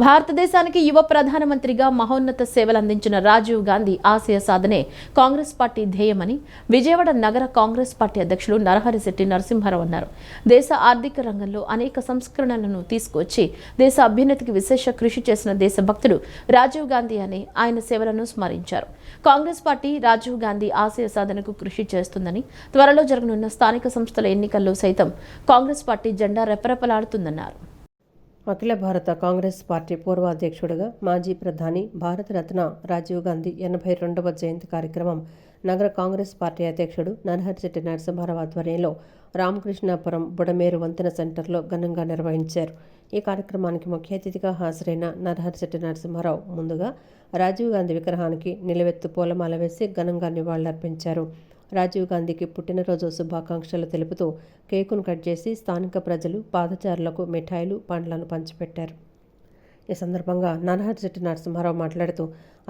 భారతదేశానికి యువ ప్రధానమంత్రిగా మహోన్నత సేవలు అందించిన రాజీవ్ గాంధీ ఆశయ సాధనే కాంగ్రెస్ పార్టీ ధ్యేయమని విజయవాడ నగర కాంగ్రెస్ పార్టీ అధ్యక్షులు నరహరిశెట్టి నరసింహారావు అన్నారు. దేశ ఆర్థిక రంగంలో అనేక సంస్కరణలను తీసుకువచ్చి దేశ అభ్యున్నతికి విశేష కృషి చేసిన దేశభక్తుడు రాజీవ్ గాంధీ అని ఆయన సేవలను స్మరించారు. కాంగ్రెస్ పార్టీ రాజీవ్ గాంధీ ఆశయ సాధనకు కృషి చేస్తుందని, త్వరలో జరగనున్న స్థానిక సంస్థల ఎన్నికల్లో సైతం కాంగ్రెస్ పార్టీ జెండా రెపరెపలాడుతుందన్నారు. అఖిల భారత కాంగ్రెస్ పార్టీ పూర్వ అధ్యక్షుడిగా మాజీ ప్రధాని, భారతరత్న రాజీవ్ గాంధీ 82వ జయంతి కార్యక్రమం నగర కాంగ్రెస్ పార్టీ అధ్యక్షుడు నరహరిశెట్టి నరసింహారావు ఆధ్వర్యంలో రామకృష్ణాపురం బుడమేరు వంతెన సెంటర్లో ఘనంగా నిర్వహించారు. ఈ కార్యక్రమానికి ముఖ్య అతిథిగా హాజరైన నరహరిశెట్టి నరసింహారావు ముందుగా రాజీవ్ గాంధీ విగ్రహానికి నిలువెత్తు పూలమాల వేసి ఘనంగా నివాళులర్పించారు. రాజీవ్ గాంధీకి పుట్టినరోజు శుభాకాంక్షలు తెలుపుతూ కేకును కట్ చేసి స్థానిక ప్రజలు, పాదచారులకు మిఠాయిలు, పండ్లను పంచిపెట్టారు. ఈ సందర్భంగా నరహరిశెట్టి నరసింహారావు మాట్లాడుతూ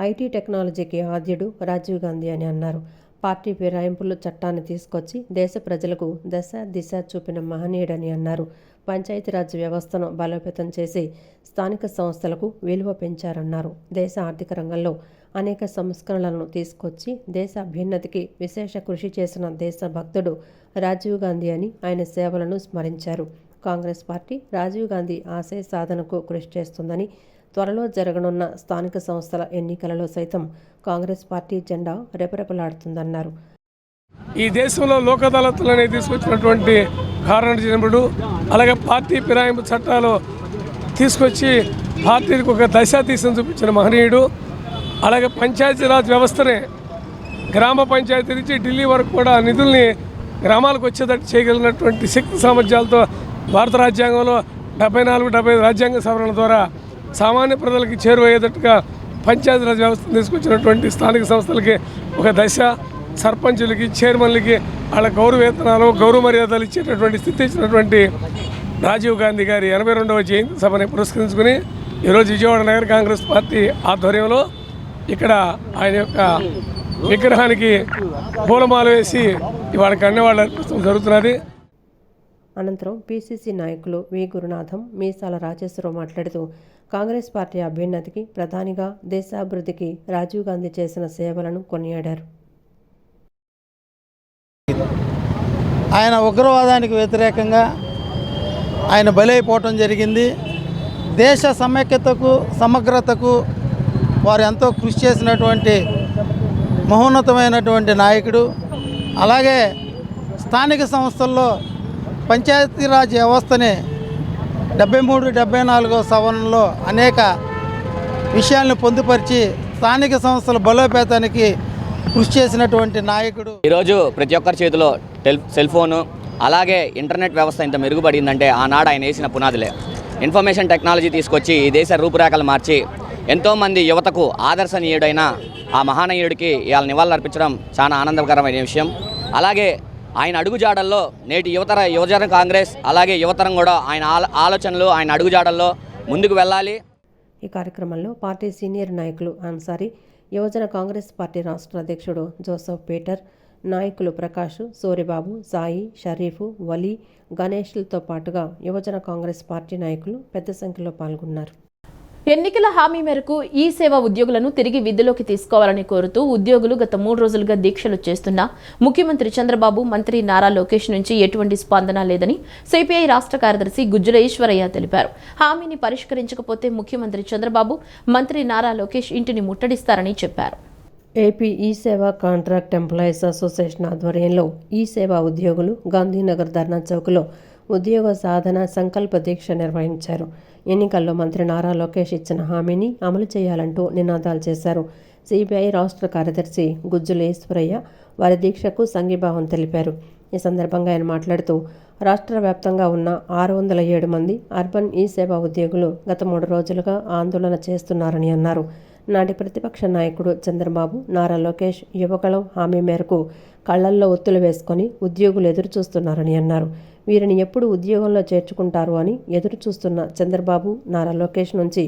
ఐటీ టెక్నాలజీకి ఆద్యుడు రాజీవ్ గాంధీ అని అన్నారు. పార్టీ ఫిరాయింపుల చట్టాన్ని తీసుకొచ్చి దేశ ప్రజలకు దశ దిశ చూపిన మహనీయుడని అన్నారు. పంచాయతీరాజ్ వ్యవస్థను బలోపేతం చేసి స్థానిక సంస్థలకు విలువ పెంచారన్నారు. దేశ ఆర్థిక రంగంలో అనేక సంస్కరణలను తీసుకొచ్చి దేశ అభ్యున్నతికి విశేష కృషి చేసిన దేశభక్తుడు రాజీవ్ గాంధీ అని ఆయన సేవలను స్మరించారు. కాంగ్రెస్ పార్టీ రాజీవ్ గాంధీ ఆశయ సాధనకు కృషి చేస్తుందని, త్వరలో జరగనున్న స్థానిక సంస్థల ఎన్నికలలో సైతం కాంగ్రెస్ పార్టీ జెండా రెపరెపలాడుతుందన్నారు. ఈ దేశంలో లోక్ అదాలత్లని తీసుకొచ్చినటువంటి కారణ జనముడు, అలాగే పార్టీ ఫిరాయింపు చట్టాలు తీసుకొచ్చి పార్టీకి ఒక దశాదిశను చూపించిన మహనీయుడు, అలాగే పంచాయతీరాజ్ వ్యవస్థనే గ్రామ పంచాయతీ నుంచి ఢిల్లీ వరకు కూడా నిధుల్ని గ్రామాలకు వచ్చేటట్టు చేయగలిగినటువంటి శక్తి సామర్థ్యాలతో భారత రాజ్యాంగంలో 74-75 రాజ్యాంగ సవరణ ద్వారా సామాన్య ప్రజలకి చేరువయ్యేటట్టుగా పంచాయతీరాజ్ వ్యవస్థను తీసుకొచ్చినటువంటి స్థానిక సంస్థలకి ఒక దశ, సర్పంచులకి, చైర్మన్లకి వాళ్ళ గౌరవ వేతనాలు, గౌరవ మర్యాదలు ఇచ్చేటటువంటి స్థితి ఇచ్చినటువంటి రాజీవ్ గాంధీ గారి 82వ జయంతి సభని పురస్కరించుకుని ఈరోజు విజయవాడ నగర కాంగ్రెస్ పార్టీ ఆధ్వర్యంలో ఇక్కడ ఆయన యొక్క విగ్రహానికి పూలమాల వేసి ఇవాళ కన్నెవాళ్ళ అర్పించడం జరుగుతున్నది. అనంతరం పీసీసీ నాయకులు వి గురునాథం, మీసాల రాజేశ్వరరావు మాట్లాడుతూ కాంగ్రెస్ పార్టీ అభ్యున్నతికి, ప్రధానిగా దేశాభివృద్ధికి రాజీవ్ గాంధీ చేసిన సేవలను కొనియాడారు. ఆయన ఉగ్రవాదానికి వ్యతిరేకంగా ఆయన బలైపోవటం జరిగింది. దేశ సమైక్యతకు, సమగ్రతకు వారు ఎంతో కృషి చేసినటువంటి మహోన్నతమైనటువంటి నాయకుడు. అలాగే స్థానిక సంస్థల్లో పంచాయతీరాజ్ వ్యవస్థని 73-74 సవరణలో అనేక విషయాలను పొందుపరిచి స్థానిక సంస్థల బలోపేతానికి కృషి చేసినటువంటి నాయకుడు. ఈరోజు ప్రతి ఒక్కరి చేతిలో సెల్ ఫోను, అలాగే ఇంటర్నెట్ వ్యవస్థ ఇంత మెరుగుపడిందంటే ఆనాడు ఆయన వేసిన పునాదులే. ఇన్ఫర్మేషన్ టెక్నాలజీ తీసుకొచ్చి ఈ దేశ రూపురేఖలు మార్చి ఎంతోమంది యువతకు ఆదర్శనీయుడైన ఆ మహానీయుడికి ఇవాళ నివాళులర్పించడం చాలా ఆనందకరమైన విషయం. అలాగే ఆయన అడుగుజాడల్లో నేటి యువజన కాంగ్రెస్ అలాగే యువతరం కూడా ఆయన ఆలోచనలు ఆయన అడుగుజాడల్లో ముందుకు వెళ్ళాలి. ఈ కార్యక్రమంలో పార్టీ సీనియర్ నాయకులు అన్సారీ, యువజన కాంగ్రెస్ పార్టీ రాష్ట్ర అధ్యక్షుడు జోసఫ్ పీటర్, నాయకులు ప్రకాష్, సూరిబాబు, సాయి, షరీఫు, వలీ, గణేష్లతో పాటుగా యువజన కాంగ్రెస్ పార్టీ నాయకులు పెద్ద సంఖ్యలో పాల్గొన్నారు. ఎన్నికల హామీ మేరకు ఈ సేవా ఉద్యోగులను తిరిగి విధుల్లోకి తీసుకోవాలని కోరుతూ ఉద్యోగులు గత 3 రోజులుగా దీక్షలు చేస్తున్నా ముఖ్యమంత్రి చంద్రబాబు, మంత్రి నారా లోకేష్ నుంచి ఎటువంటి స్పందన లేదని సిపిఐ రాష్ట్ర కార్యదర్శి గుజ్జుల ఈశ్వరయ్య తెలిపారు. హామీని పరిష్కరించకపోతే ముఖ్యమంత్రి చంద్రబాబు, మంత్రి నారా లోకేష్ ఇంటిని ముట్టడిస్తారని చెప్పారు. ఏపీ ఈ సేవా కాంట్రాక్ట్ ఎంప్లాయీస్ అసోసియేషన్ ఆధ్వర్యంలో ఈ సేవా ఉద్యోగులు గాంధీనగర్ ధర్నా చౌక్లో ఉద్యోగ సాధన సంకల్ప దీక్ష నిర్వహించారు. ఎన్నికల్లో మంత్రి నారా లోకేష్ ఇచ్చిన హామీని అమలు చేయాలంటూ నినాదాలు చేశారు. సిపిఐ రాష్ట్ర కార్యదర్శి గుజ్జుల ఈశ్వరయ్య వారి దీక్షకు సంఘీభావం తెలిపారు. ఈ సందర్భంగా ఆయన మాట్లాడుతూ రాష్ట్ర వ్యాప్తంగా ఉన్న 607 మంది అర్బన్ ఈ సేవా ఉద్యోగులు గత 3 రోజులుగా ఆందోళన చేస్తున్నారని అన్నారు. నాటి ప్రతిపక్ష నాయకుడు చంద్రబాబు, నారా లోకేష్ యువగళం హామీ మేరకు కళ్లల్లో ఒత్తులు వేసుకొని ఉద్యోగులు ఎదురుచూస్తున్నారని అన్నారు. వీరిని ఎప్పుడు ఉద్యోగంలో చేర్చుకుంటారు అని ఎదురు చూస్తున్న చంద్రబాబు, నారా లోకేష్ నుంచి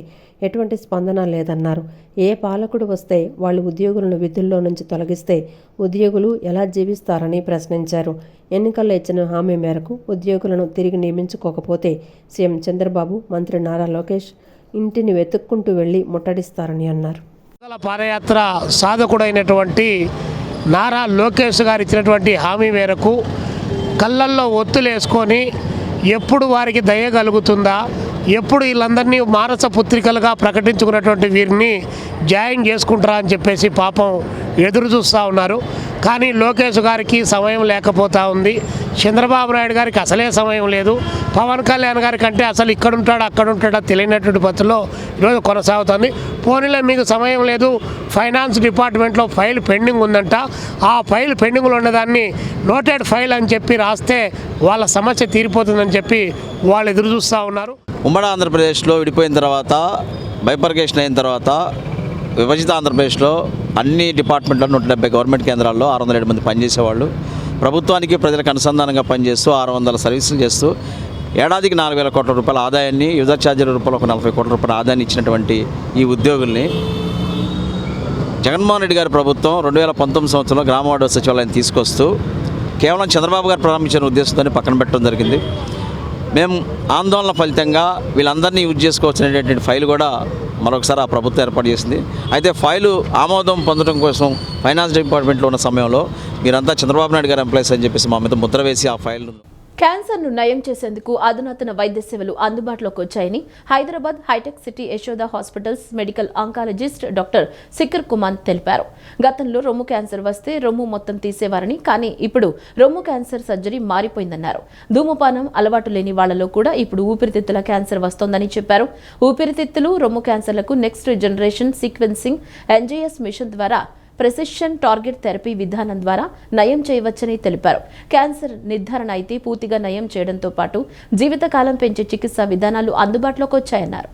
ఎటువంటి స్పందన లేదన్నారు. ఏ పాలకుడు వస్తే వాళ్ళు ఉద్యోగులను విధుల్లో నుంచి తొలగిస్తే ఉద్యోగులు ఎలా జీవిస్తారని ప్రశ్నించారు. ఎన్నికల్లో ఇచ్చిన హామీ మేరకు ఉద్యోగులను తిరిగి నియమించుకోకపోతే సీఎం చంద్రబాబు, మంత్రి నారా లోకేష్ ఇంటిని వెతుక్కుంటూ వెళ్లి ముట్టడిస్తారని అన్నారు. పాదయాత్ర సాధకుడైనటువంటి నారా లోకేష్ గారు ఇచ్చినటువంటి హామీ మేరకు కళ్ళల్లో ఒత్తులు వేసుకొని ఎప్పుడు వారికి దయ కలుగుతుందా, ఎప్పుడు వీళ్ళందరినీ మానస పుత్రికలుగా ప్రకటించుకున్నటువంటి వీరిని జాయిన్ చేసుకుంటారా అని చెప్పేసి పాపం ఎదురు చూస్తూ ఉన్నారు. కానీ లోకేష్ గారికి సమయం లేకపోతూ ఉంది. చంద్రబాబు నాయుడు గారికి అసలే సమయం లేదు. పవన్ కళ్యాణ్ గారి కంటే అసలు ఇక్కడుంటాడా అక్కడుంటాడా తెలియనటువంటి పద్ధతిలో ఈరోజు కొనసాగుతుంది. పోనీలో మీకు సమయం లేదు, ఫైనాన్స్ డిపార్ట్మెంట్లో ఫైల్ పెండింగ్ ఉందంట, ఆ ఫైల్ పెండింగ్లో ఉన్నదాన్ని నోటెడ్ ఫైల్ అని చెప్పి రాస్తే వాళ్ళ సమస్య తీరిపోతుందని చెప్పి వాళ్ళు ఎదురు చూస్తూ ఉన్నారు. ఉమ్మడి ఆంధ్రప్రదేశ్లో విడిపోయిన తర్వాత, బైపర్కేషన్ అయిన తర్వాత విభజిత ఆంధ్రప్రదేశ్లో అన్ని డిపార్ట్మెంట్లో 170 గవర్నమెంట్ కేంద్రాల్లో 607 మంది పనిచేసేవాళ్ళు. ప్రభుత్వానికి ప్రజలకు అనుసంధానంగా పనిచేస్తూ 600 సర్వీసులు చేస్తూ ఏడాదికి 4,000 కోట్ల రూపాయల ఆదాయాన్ని, యూజర్ ఛార్జీల రూపంలో ఒక 40 కోట్ల రూపాయల ఆదాయాన్ని ఇచ్చినటువంటి ఈ ఉద్యోగుల్ని జగన్మోహన్ రెడ్డి గారి ప్రభుత్వం 2019 సంవత్సరంలో గ్రామవార్డు సచివాలయం తీసుకొస్తూ కేవలం చంద్రబాబు గారు ప్రారంభించిన ఉద్దేశంతో పక్కన పెట్టడం జరిగింది. మేము ఆందోళన ఫలితంగా వీళ్ళందరినీ యూజ్ చేసుకోవచ్చినటువంటి ఫైల్ కూడా మరొకసారి ఆ ప్రభుత్వం ఏర్పాటు చేసింది. అయితే ఫైలు ఆమోదం పొందడం కోసం ఫైనాన్స్ డిపార్ట్మెంట్లో ఉన్న సమయంలో మీరంతా చంద్రబాబు నాయుడు గారు ఎంప్లాయీస్ అని చెప్పేసి మా మీద ముద్ర వేసి ఆ ఫైల్ క్యాన్సర్ను నయం చేసేందుకు అధునాతన వైద్య సేవలు అందుబాటులోకి వచ్చాయని Hyderabad hitech city Yashoda hospitals medical oncologist doctor Shikhar Kumar తెలిపారు. గతంలో రొమ్ము క్యాన్సర్ వస్తే రొమ్ము మొత్తం తీసేవారని, కానీ ఇప్పుడు రొమ్ము క్యాన్సర్ సర్జరీ మారిపోయిందన్నారు. ధూమపానం అలవాటు లేని వాళ్లలో కూడా ఇప్పుడు ఊపిరితిత్తుల క్యాన్సర్ వస్తోందని చెప్పారు. ఊపిరితిత్తులు, రొమ్ము క్యాన్సర్లకు నెక్స్ట్ జనరేషన్ సీక్వెన్సింగ్ ఎన్జీఎస్ మిషన్ ద్వారా ప్రెసిషన్ టార్గెట్ థెరపీ విధానం ద్వారా నయం చేయవచ్చని తెలిపారు. క్యాన్సర్ నిర్ధారణ అయితే పూర్తిగా నయం చేయడంతో పాటు జీవితకాలం పెంచే చికిత్సా విధానాలు అందుబాటులోకి వచ్చాయన్నారు.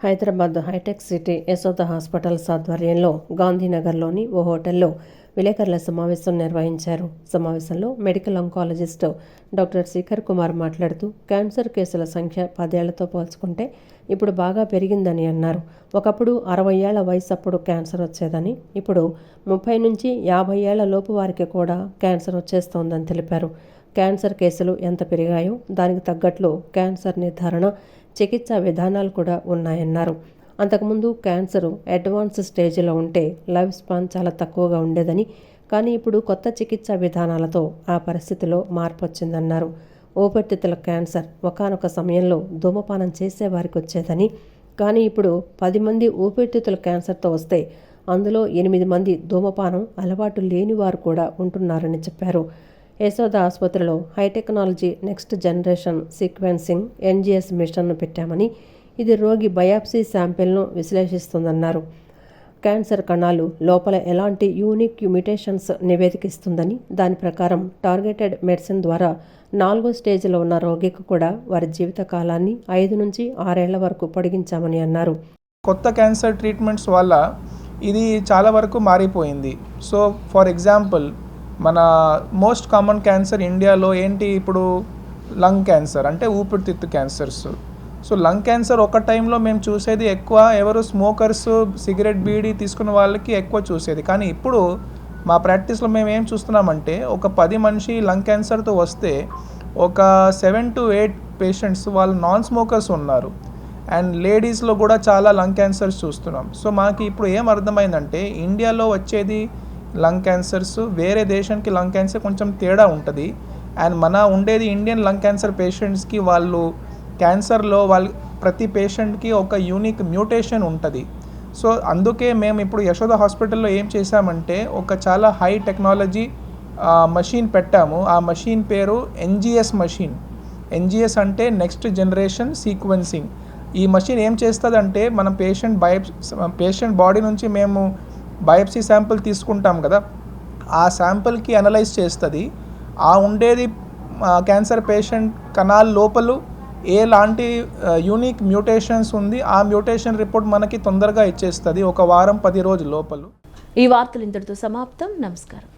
Hyderabad hitech city Yashoda hospitals ఆధ్వర్యంలో గాంధీనగర్లోని ఓ హోటల్లో విలేకరుల సమావేశం నిర్వహించారు. సమావేశంలో medical oncologist doctor Shikhar Kumar మాట్లాడుతూ క్యాన్సర్ కేసుల సంఖ్య 10 ఏళ్లతో పోల్చుకుంటే ఇప్పుడు బాగా పెరిగిందని అన్నారు. ఒకప్పుడు 60 ఏళ్ల వయసు అప్పుడు క్యాన్సర్ వచ్చేదని, ఇప్పుడు 30 నుంచి 50 ఏళ్ల లోపు వారికి కూడా క్యాన్సర్ వచ్చేస్తోందని తెలిపారు. క్యాన్సర్ కేసులు ఎంత పెరిగాయో దానికి తగ్గట్లు క్యాన్సర్ నిర్ధారణ, చికిత్సా విధానాలు కూడా ఉన్నాయన్నారు. అంతకుముందు క్యాన్సర్ అడ్వాన్స్ స్టేజ్లో ఉంటే లైఫ్ స్పాన్ చాలా తక్కువగా ఉండేదని, కానీ ఇప్పుడు కొత్త చికిత్సా విధానాలతో ఆ పరిస్థితిలో మార్పు వచ్చిందన్నారు. ఊపిరితిత్తుల క్యాన్సర్ ఒకానొక సమయంలో ధూమపానం చేసేవారికి వచ్చేదని, కానీ ఇప్పుడు 10 మంది ఊపిరితిత్తుల క్యాన్సర్తో వస్తే అందులో 8 మంది ధూమపానం అలవాటు లేని వారు కూడా ఉంటున్నారని చెప్పారు. యశోద ఆసుపత్రిలో హైటెక్నాలజీ నెక్స్ట్ జనరేషన్ సీక్వెన్సింగ్ ఎన్జీఎస్ మిషన్ను పెట్టామని, ఇది రోగి బయాప్సీ శాంపిల్ను విశ్లేషిస్తుందన్నారు. క్యాన్సర్ కణాలు లోపల ఎలాంటి యూనిక్ మ్యుటేషన్స్ నివేదికిస్తుందని, దాని ప్రకారం టార్గెటెడ్ మెడిసిన్ ద్వారా 4వ స్టేజ్లో ఉన్న రోగికి కూడా వారి జీవిత కాలాన్ని 5 నుంచి 6 ఏళ్ల వరకు పొడిగించామని అన్నారు. కొత్త క్యాన్సర్ ట్రీట్మెంట్స్ వల్ల ఇది చాలా వరకు మారిపోయింది. సో ఫర్ ఎగ్జాంపుల్ మన మోస్ట్ కామన్ క్యాన్సర్ ఇండియాలో ఏంటి ఇప్పుడు లంగ్ క్యాన్సర్ అంటే ఊపిరితిత్తు క్యాన్సర్స్. సో లంగ్ క్యాన్సర్ ఒక టైంలో మేము చూసేది ఎక్కువ ఎవరు స్మోకర్స్, సిగరెట్, బీడీ తీసుకున్న వాళ్ళకి ఎక్కువ చూసేది. కానీ ఇప్పుడు మా ప్రాక్టీస్లో మేము ఏం చూస్తున్నామంటే ఒక 10 మనిషి లంగ్ క్యాన్సర్తో వస్తే ఒక 7 to 8 పేషెంట్స్ వాళ్ళు నాన్ స్మోకర్స్ ఉన్నారు. అండ్ లేడీస్లో కూడా చాలా లంగ్ క్యాన్సర్స్ చూస్తున్నాం. సో మనకి ఇప్పుడు ఏం అర్థమైందంటే ఇండియాలో వచ్చేది లంగ్ క్యాన్సర్స్, వేరే దేశానికి లంగ్ క్యాన్సర్ కొంచెం తేడా ఉంటుంది. అండ్ మన ఉండేది ఇండియన్ లంగ్ క్యాన్సర్ పేషెంట్స్కి వాళ్ళు క్యాన్సర్లో ప్రతి పేషెంట్కి ఒక యూనిక్ మ్యూటేషన్ ఉంటుంది. సో అందుకే మేము ఇప్పుడు యశోద హాస్పిటల్లో ఏం చేశామంటే ఒక చాలా హై టెక్నాలజీ మషీన్ పెట్టాము. ఆ మషీన్ పేరు NGS మషీన్. NGS అంటే నెక్స్ట్ జనరేషన్ సీక్వెన్సింగ్. ఈ మషీన్ ఏం చేస్తుందంటే మనం పేషెంట్ బాడీ నుంచి మేము బయాప్సీ శాంపుల్ తీసుకుంటాం కదా, ఆ శాంపుల్కి అనలైజ్ చేస్తుంది. ఆ ఉండేది క్యాన్సర్ పేషెంట్ కణాల లోపల ఎలాంటి యూనిక్ మ్యూటేషన్స్ ఉంది, ఆ మ్యూటేషన్ రిపోర్ట్ మనకి తొందరగా ఇచ్చేస్తుంది, ఒక వారం 10 రోజుల లోపల. ఈ వార్తలు ఇంతటితో సమాప్తం. నమస్కారం.